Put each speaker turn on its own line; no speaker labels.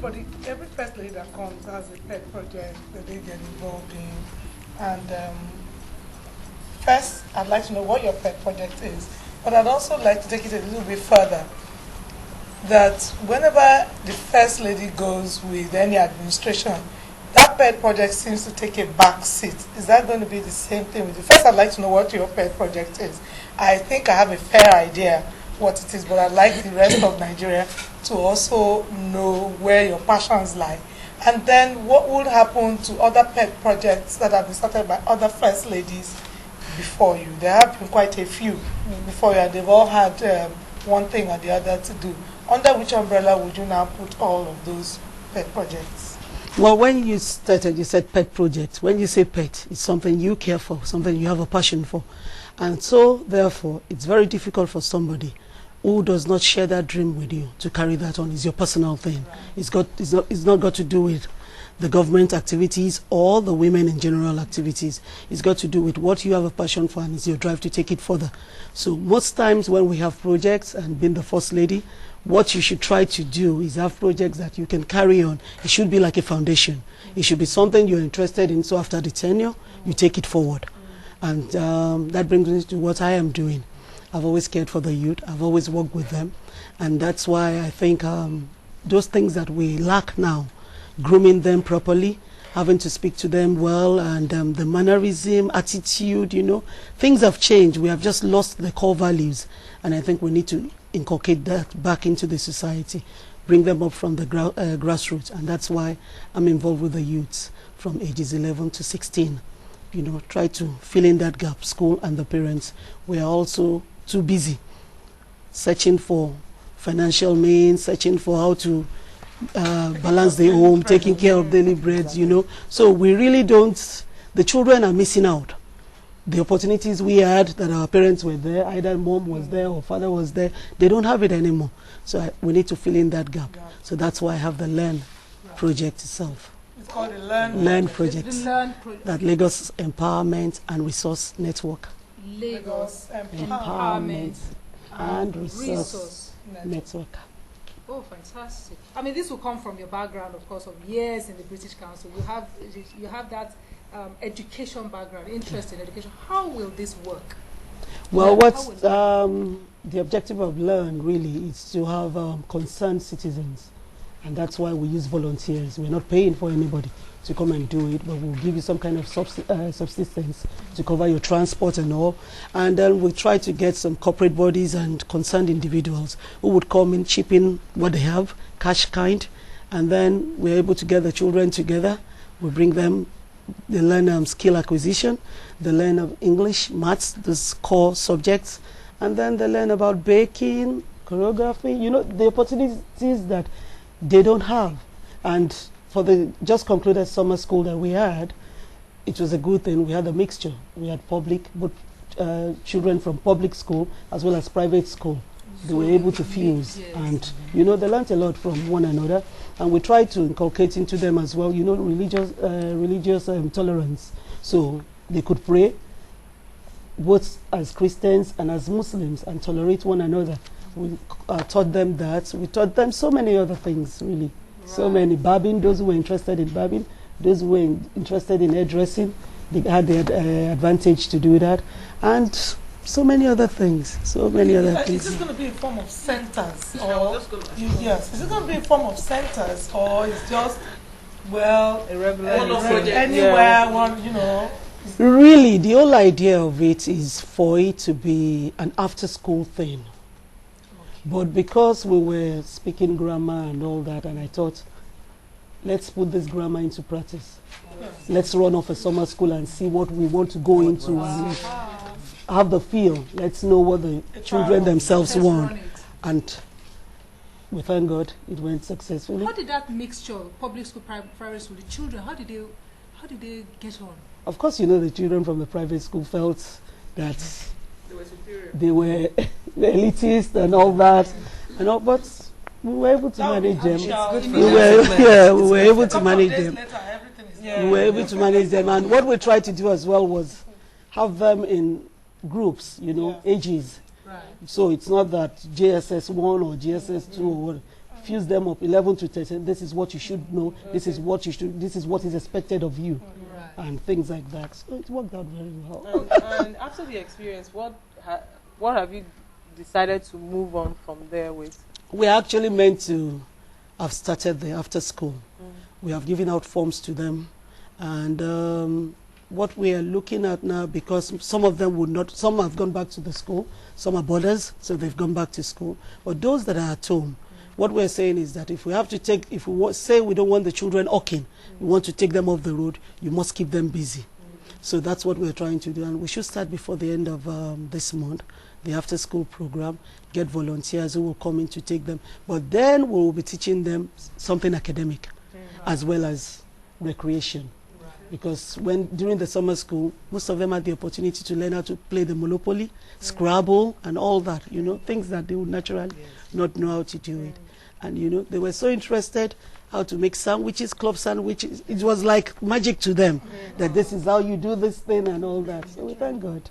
every first lady that comes has a pet project that they get involved in. And first, I'd like to know what your pet project is. But I'd also like to take it a little bit further. That whenever the first lady goes with any administration, that pet project seems to take a back seat. Is that going to be the same thing with you? First, I'd like to know what your pet project is. I think I have a fair idea what it is, but I'd like the rest of Nigeria to also know where your passions lie. And then what would happen to other pet projects that have been started by other first ladies before you? There have been quite a few before you, and they've all had one thing or the other to do. Under which umbrella would you now put all of those pet projects?
Well, when you started, you said pet project. When you say pet, it's something you care for, something you have a passion for. And so, therefore, it's very difficult for somebody who does not share that dream with you to carry that on. It's your personal thing. Right. It's not got to do with the government activities or the women in general activities. It's got to do with what you have a passion for, and it's your drive to take it further. So most times when we have projects, and being the first lady, what you should try to do is have projects that you can carry on. It should be like a foundation. It should be something you're interested in, so after the tenure, you take it forward. And that brings me to what I am doing. I've always cared for the youth. I've always worked with them. And that's why I think those things that we lack now, grooming them properly, having to speak to them well, and the mannerism, attitude, things have changed. We have just lost the core values. And I think we need to inculcate that back into the society, bring them up from the grassroots. And that's why I'm involved with the youths from ages 11 to 16. Try to fill in that gap. School and the parents, we are also too busy searching for financial means, searching for how to balance the home, taking care of daily bread, So we really don't, the children are missing out. The opportunities we had, that our parents were there, either mom was there or father was there, they don't have it anymore. So we need to fill in that gap. So that's why I have the Learn project itself.
It's called the
Learn project. That Lagos Empowerment and Resource Network.
Lagos
Empowerment and Resource Network.
Oh, fantastic. I mean, this will come from your background, of course, of years in the British Council. You have that education background, interest in education. How will this work?
Well, the objective of Learn really is to have concerned citizens. And that's why we use volunteers. We're not paying for anybody to come and do it, but we'll give you some kind of subsistence to cover your transport and all. And then we try to get some corporate bodies and concerned individuals who would come and chip in what they have, cash kind, and then we're able to get the children together. We bring them, they learn skill acquisition, they learn of English, maths, those core subjects, and then they learn about baking, choreography, the opportunities that they don't have. And for the just concluded summer school that we had, it was a good thing. We had a mixture. We had both children from public school as well as private school. They were able to fuse, and they learned a lot from one another. And we tried to inculcate into them as well, religious tolerance. So they could pray both as Christians and as Muslims and tolerate one another. We taught them that. We taught them so many other things, really. Right. So many. Barbing, those who were interested in barbing, those who were interested in hairdressing, they had the advantage to do that. And so many other things. So many other things.
Is this going to be a form of centers? Or yes. Is it going to be a form of centers? Or it's just, anywhere,
Really, the whole idea of it is for it to be an after-school thing. But because we were speaking grammar and all that, and I thought, let's put this grammar into practice. Yes. Let's run off a summer school and see what we want to go into and have the feel. Let's know what the children themselves want. And we thank God it went successfully.
How did that mixture, public school, private school, the children, how did they get on?
Of course, the children from the private school felt that they were the elitists and all that, but we were able to manage them. We were able to manage them. We were able to manage them, and what we tried to do as well was have them in groups, ages. Right. So it's not that JSS 1 or JSS 2 or fuse them up 11 to 13. This is what you should know. This is what you should. This is what is expected of you, and things like that. So it worked out very well.
And after the experience, what have you decided to move on from there with?
We're actually meant to have started the after school. We have given out forms to them, and what we are looking at now, because some of them would not, some have gone back to the school, some are boarders, so they've gone back to school. But those that are at home, what we're saying is that if we have to take, if we say we don't want the children hawking, we want to take them off the road, you must keep them busy. So that's what we're trying to do, and we should start before the end of this month, the after school program, get volunteers who will come in to take them. But then we will be teaching them something academic as well as recreation. Because during the summer school, most of them had the opportunity to learn how to play the Monopoly, Scrabble, and all that, you know, things that they would naturally not know how to do it. And, you know, they were so interested how to make sandwiches, club sandwiches. It was like magic to them that this is how you do this thing and all that. So we thank God.